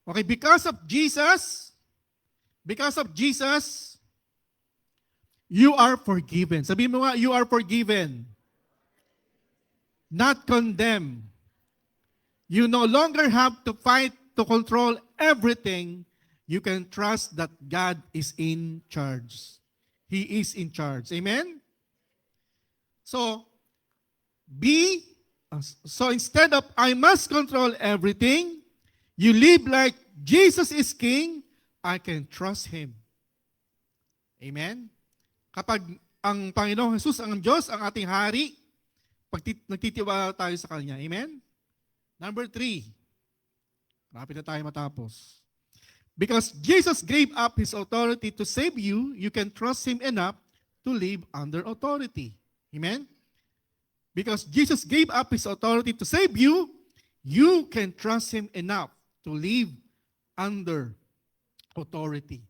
Okay, because of Jesus, you are forgiven. Sabihin mo nga, you are forgiven. Not condemned. You no longer have to fight to control everything. You can trust that God is in charge. He is in charge. Amen? So instead of I must control everything, you live like Jesus is King, I can trust Him. Amen? Kapag ang Panginoong Jesus, ang Diyos, ang ating hari, pag nagtitiwala tayo sa Kanya. Amen? Number 3. Marapit na tayo matapos. Because Jesus gave up His authority to save you, you can trust Him enough to live under authority. Amen? Because Jesus gave up His authority to save you, you can trust Him enough to live under authority.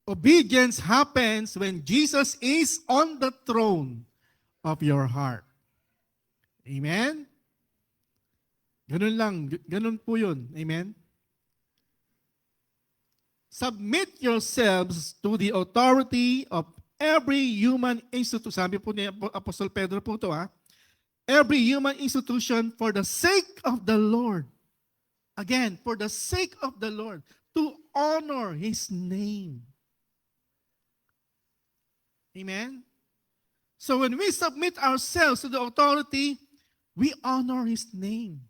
Obedience happens when Jesus is on the throne of your heart. Amen? Ganun lang. Ganun po yun. Amen? Submit yourselves to the authority of every human institution. Sabi po ni Apostol Pedro po ito, every human institution for the sake of the Lord. Again, for the sake of the Lord, to honor His name. Amen? So when we submit ourselves to the authority, we honor His name.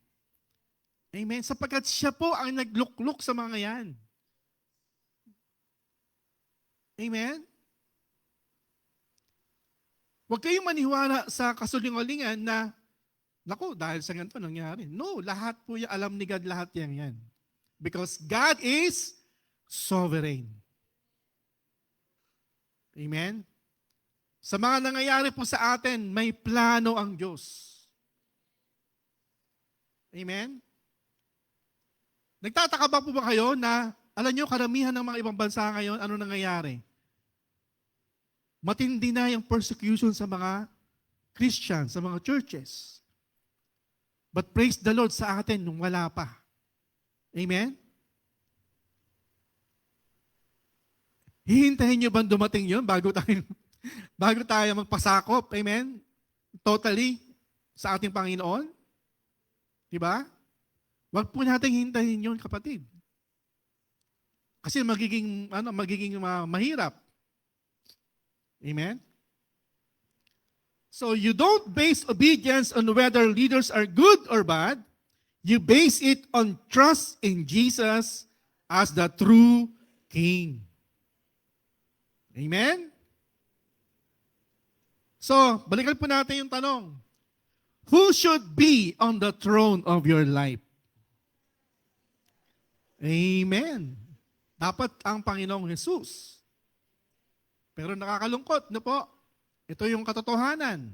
Amen? Sapagkat siya po ang naglukluk sa mga yan. Amen? Huwag kayong maniwala sa kasulungalingan na, naku, dahil sa ganito nangyari. No, lahat po yan, alam ni God lahat yan. Because God is sovereign. Amen? Sa mga nangyayari po sa atin, may plano ang Diyos. Amen? Nagtataka ba po ba kayo na, alam nyo, karamihan ng mga ibang bansa ngayon, ano nangyayari? Matindi na yung persecution sa mga Christians, sa mga churches. But praise the Lord sa atin nung wala pa. Amen? Hihintahin nyo ba dumating yun bago tayo magpasakop? Amen? Totally sa ating Panginoon? Diba? Huwag po natin hintayin yun, kapatid. Kasi magiging mahirap. Amen? So you don't base obedience on whether leaders are good or bad. You base it on trust in Jesus as the true King. Amen? So, balikan po natin yung tanong. Who should be on the throne of your life? Amen. Dapat ang Panginoong Jesus. Pero nakakalungkot, no po? Ito yung katotohanan.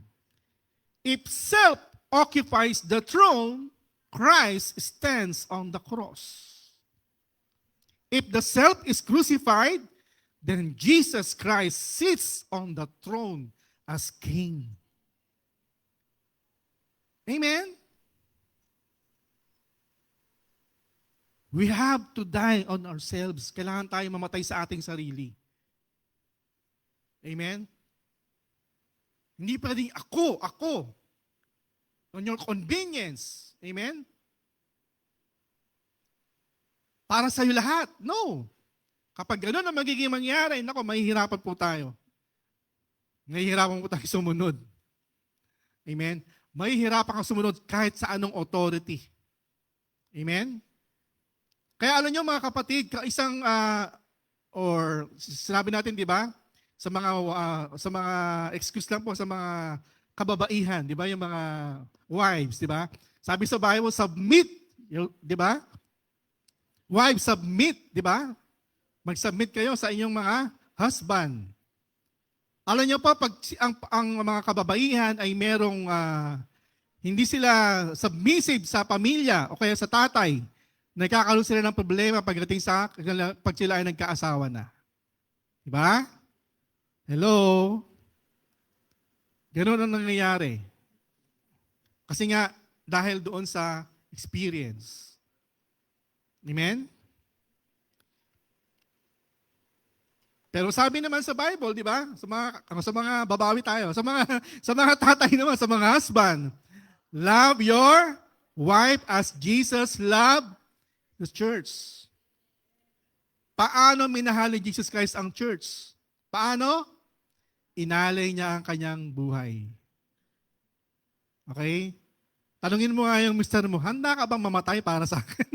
If self occupies the throne, Christ stands on the cross. If the self is crucified, then Jesus Christ sits on the throne as King. Amen? We have to die on ourselves. Kailangan tayo mamatay sa ating sarili. Amen? Hindi pwedeng ako. On your convenience. Amen? Para sa'yo lahat. No. Kapag gano'n ang magiging mangyari, nako, mahihirapan po tayo. Mahihirapan po tayo sumunod. Amen? Mahihirapan kang sumunod kahit sa anong authority. Amen? Kaya alam nyo mga kapatid, isang, or sinabi natin, di ba? Sa mga excuse lang po, sa mga kababaihan, di ba? Yung mga wives, di ba? Sabi sa Bible, submit, di ba? Wives, submit, di ba? Mag-submit kayo sa inyong mga husband. Alam niyo pa, pag ang mga kababaihan ay merong hindi sila submissive sa pamilya o kaya sa tatay, nagkakaroon sila ng problema pagdating sa pag sila ay nagkaasawa na. Diba? Hello? Ganun ang nangyayari. Kasi nga, dahil doon sa experience. Amen? Pero sabi naman sa Bible, di ba? Sa mga babawi tayo, sa mga tatay naman, sa mga husband, love your wife as Jesus loved the church. Paano minahal ni Jesus Christ ang church? Paano? Inalay niya ang kanyang buhay. Okay? Tanungin mo nga yung mister mo, handa ka bang mamatay para sa akin?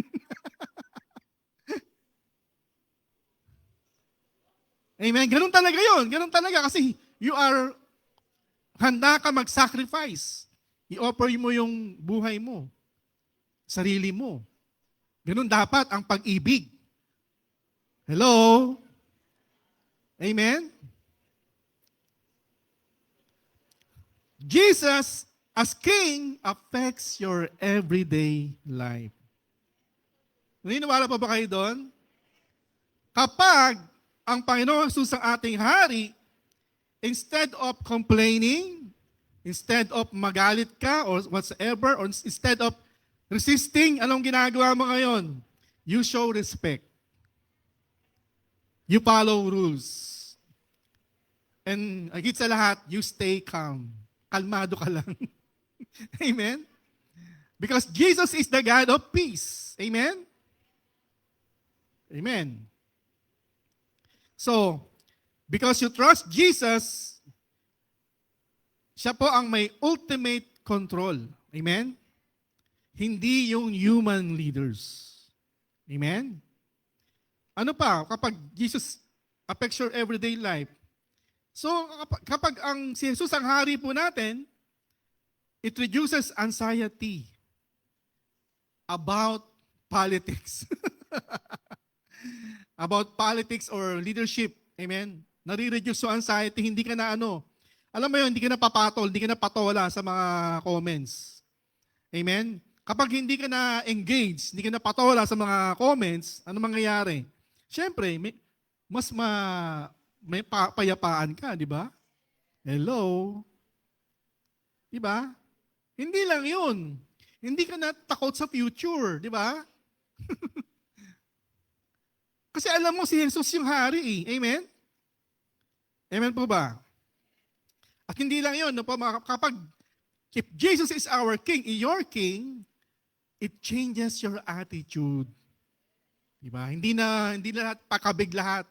Amen. Ganun talaga yun. Ganun talaga kasi handa ka mag-sacrifice. I-offer mo yung buhay mo. Sarili mo. Ganun dapat ang pag-ibig. Hello? Amen? Jesus as King affects your everyday life. Naniniwala pa ba kayo doon? Kapag ang Panginoon Jesus ang ating hari, instead of complaining, instead of magalit ka or whatsoever, or instead of resisting, anong ginagawa mo ngayon? You show respect. You follow rules. And higit sa lahat, you stay calm. Kalmado ka lang. Amen? Because Jesus is the God of peace. Amen? Amen. So, because you trust Jesus, siya po ang may ultimate control. Amen? Hindi yung human leaders. Amen? Ano pa, kapag Jesus affects your everyday life, so kapag si Jesus ang hari po natin, it reduces anxiety about politics. About politics or leadership. Amen? Nare-reduce yung anxiety, hindi ka na alam mo yun, hindi ka na papatol, hindi ka na patola sa mga comments. Amen? Kapag hindi ka na engaged, hindi ka na patola sa mga comments, ano mangyayari? Siyempre, may payapaan ka, di ba? Hello? Di ba? Hindi lang yun. Hindi ka na takot sa future, di ba? Kasi alam mo si Jesus yung hari eh. Amen? Amen po ba? At hindi lang yun, kapag if Jesus is our King, your King, it changes your attitude. Diba? Hindi na lahat pakabig lahat.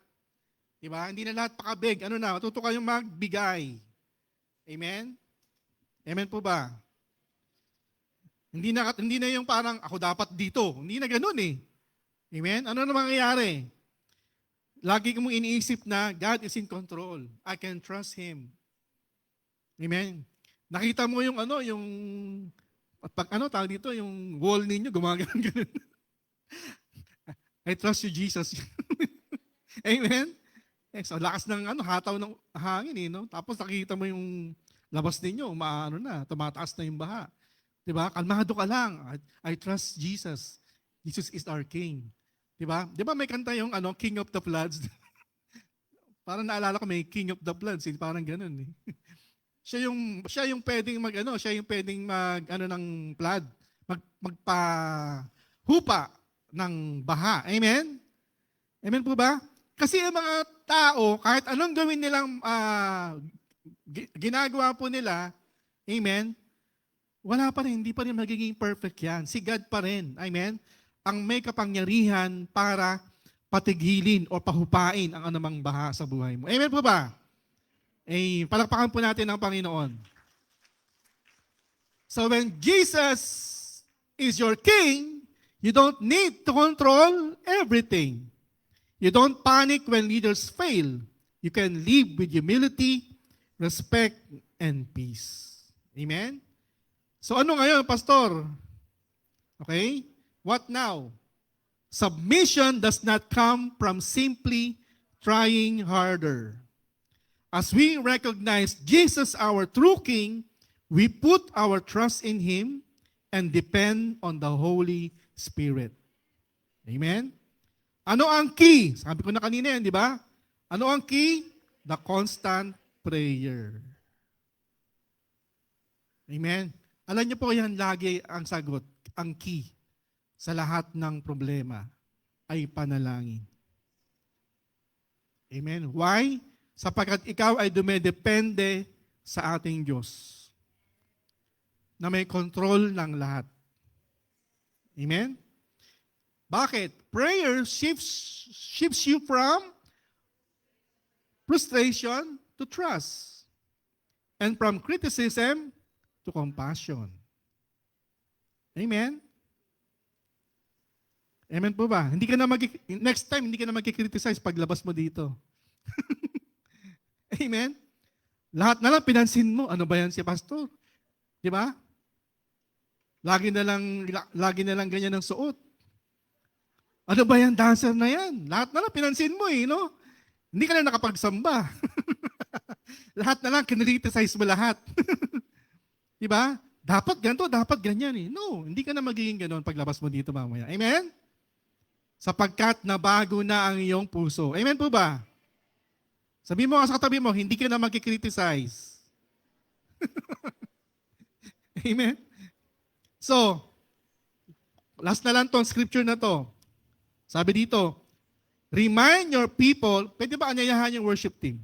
Diba? Hindi na lahat pakabig. Matuto kayong magbigay. Amen? Amen po ba? Hindi na yung parang ako dapat dito. Hindi na ganun eh. Amen? Ano na mangyayari? Lagi mong iniisip na God is in control. I can trust Him. Amen? Nakita mo yung tawag dito, yung wall ninyo, gumagano ganun. I trust you, Jesus. Amen? So, lakas ng hataw ng hangin no? Tapos nakita mo yung labas ninyo, tumataas na yung baha. Diba? Kalmado ka lang. I trust Jesus. Jesus is our King. Diba? Diba may kanta yung King of the Floods? Parang naalala ko may King of the Floods. Parang ganun eh. Siya yung pwedeng ng flood. Magpahupa ng baha. Amen? Amen po ba? Kasi ang mga tao, kahit anong gawin nilang ginagawa po nila, amen, wala pa rin, hindi pa rin magiging perfect yan. Si God pa rin, amen, ang may kapangyarihan para patigilin o pahupain ang anumang baha sa buhay mo. Amen po ba? Palakpakan po natin ang Panginoon. So when Jesus is your King, you don't need to control everything. You don't panic when leaders fail. You can live with humility, respect, and peace. Amen? So ano ngayon, Pastor? Okay? What now? Submission does not come from simply trying harder. As we recognize Jesus our true King, we put our trust in Him and depend on the Holy Spirit. Amen? Ano ang key? Sabi ko na kanina yan, di ba? Ano ang key? The constant prayer. Amen? Alam niyo po yan lagi ang sagot. Ang key sa lahat ng problema ay panalangin. Amen? Why? Sapagkat ikaw ay dumedepende sa ating Diyos na may control ng lahat. Amen? Bakit? Prayer shifts you from frustration to trust and from criticism to compassion. Amen? Amen po ba? Next time, hindi ka na magkikriticize paglabas mo dito. Amen? Lahat na lang pinansin mo, ano ba yan si pastor? Di ba? Lagi na lang ganyan ang suot. Ano ba yan, dancer na yan? Lahat na lang pinansin mo no? Hindi ka na nakapagsamba. Lahat na lang, kinriticize mo lahat. Di ba? Dapat ganito, dapat ganyan No, hindi ka na magiging ganon paglabas mo dito mamaya. Amen? Sapagkat nabago na ang iyong puso. Amen po ba? Sabi mo sa katabi mo, hindi ka na magkikriticize. Amen? So, last na lang tong scripture na to. Sabi dito, remind your people, pwede ba anyayahan yung worship team?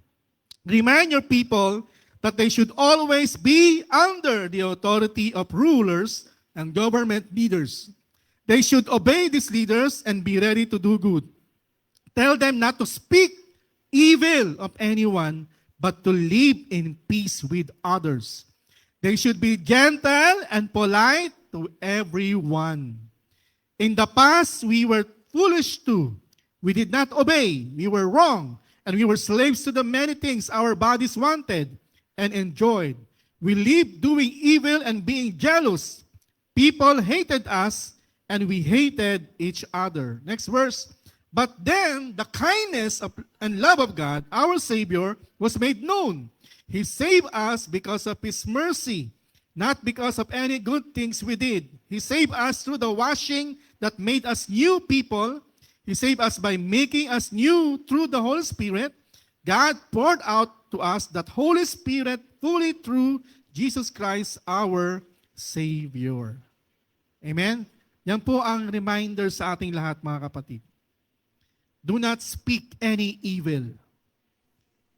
Remind your people that they should always be under the authority of rulers and government leaders. They should obey these leaders and be ready to do good. Tell them not to speak evil of anyone, but to live in peace with others. They should be gentle and polite to everyone. In the past, we were foolish too. We did not obey. We were wrong. And we were slaves to the many things our bodies wanted and enjoyed. We lived doing evil and being jealous. People hated us and we hated each other. Next verse. But then the kindness and love of God, our Savior, was made known. He saved us because of His mercy, not because of any good things we did. He saved us through the washing that made us new people. He saved us by making us new through the Holy Spirit. God poured out to us that Holy Spirit fully through Jesus Christ, our Savior. Amen? Yan po ang reminder sa ating lahat, mga kapatid. Do not speak any evil.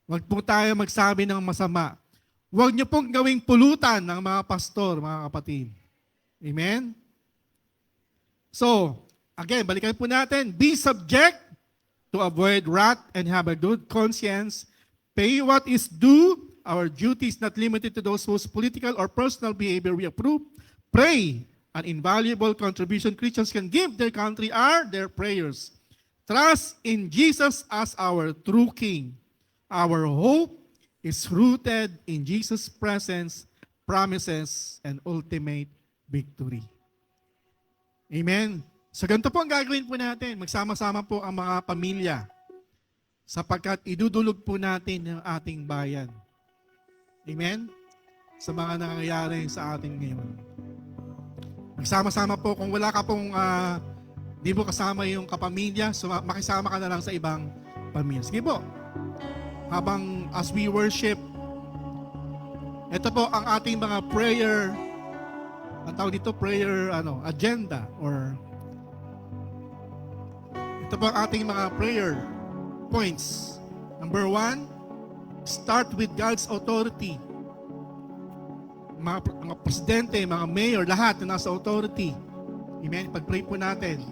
Huwag po tayo magsabi ng masama. Huwag niyo pong gawing pulutan ng mga pastor, mga kapatid. Amen? So, again, balikan po natin. Be subject to avoid wrath and have a good conscience. Pay what is due. Our duty is not limited to those whose political or personal behavior we approve. Pray. An invaluable contribution Christians can give their country are their prayers. Trust in Jesus as our true King. Our hope is rooted in Jesus' presence, promises, and ultimate victory. Amen. So ganito po ang gagawin po natin. Magsama-sama po ang mga pamilya sapagkat idudulog po natin ang ating bayan. Amen? Sa mga nangyayari sa atin ngayon. Magsama-sama po. Kung wala ka pong di mo kasama yung kapamilya, so makisama ka na lang sa ibang pamilya. Sige po. Habang as we worship, ito po ang ating mga prayer, ang tawag dito, prayer agenda or Ito po ang ating mga prayer points. Number 1, start with God's authority. Mga presidente, mga mayor, lahat na nasa authority. Amen? Pag-pray po natin.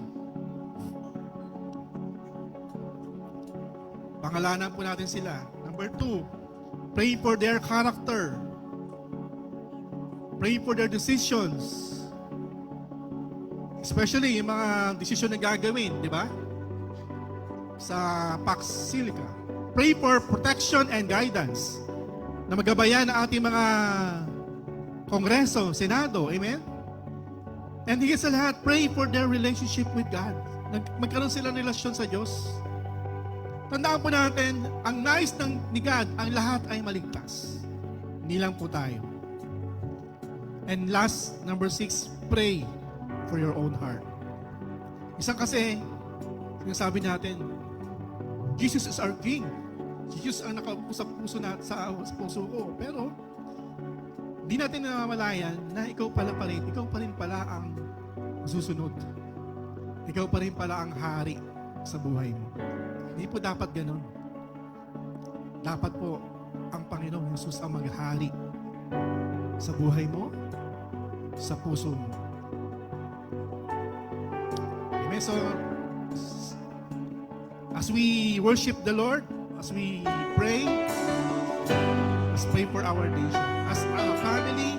Pangalanan po natin sila. Number 2, pray for their character. Pray for their decisions. Especially yung mga desisyon na gagawin, di ba? Sa Pax Silica. Pray for protection and guidance na magabayan ang ating mga Kongreso, Senado. Amen? And higit sa lahat, pray for their relationship with God. Magkaroon sila ng relasyon sa Diyos. Tandaan po natin, ang nais ni God, ang lahat ay maligtas. Hindi lang po tayo. And last, number 6, pray for your own heart. Isang kasi, sinasabi natin, Jesus is our King. Jesus ang nakaupo sa puso sa puso ko. Pero, di natin namamalayan na ikaw pa rin pala ang susunod. Ikaw pa rin pala ang hari sa buhay mo. Hindi po dapat ganun. Dapat po ang Panginoong Jesus ang maghari sa buhay mo, sa puso mo. Amen. So, as we worship the Lord, as we pray, let's pray for our nation. As a family,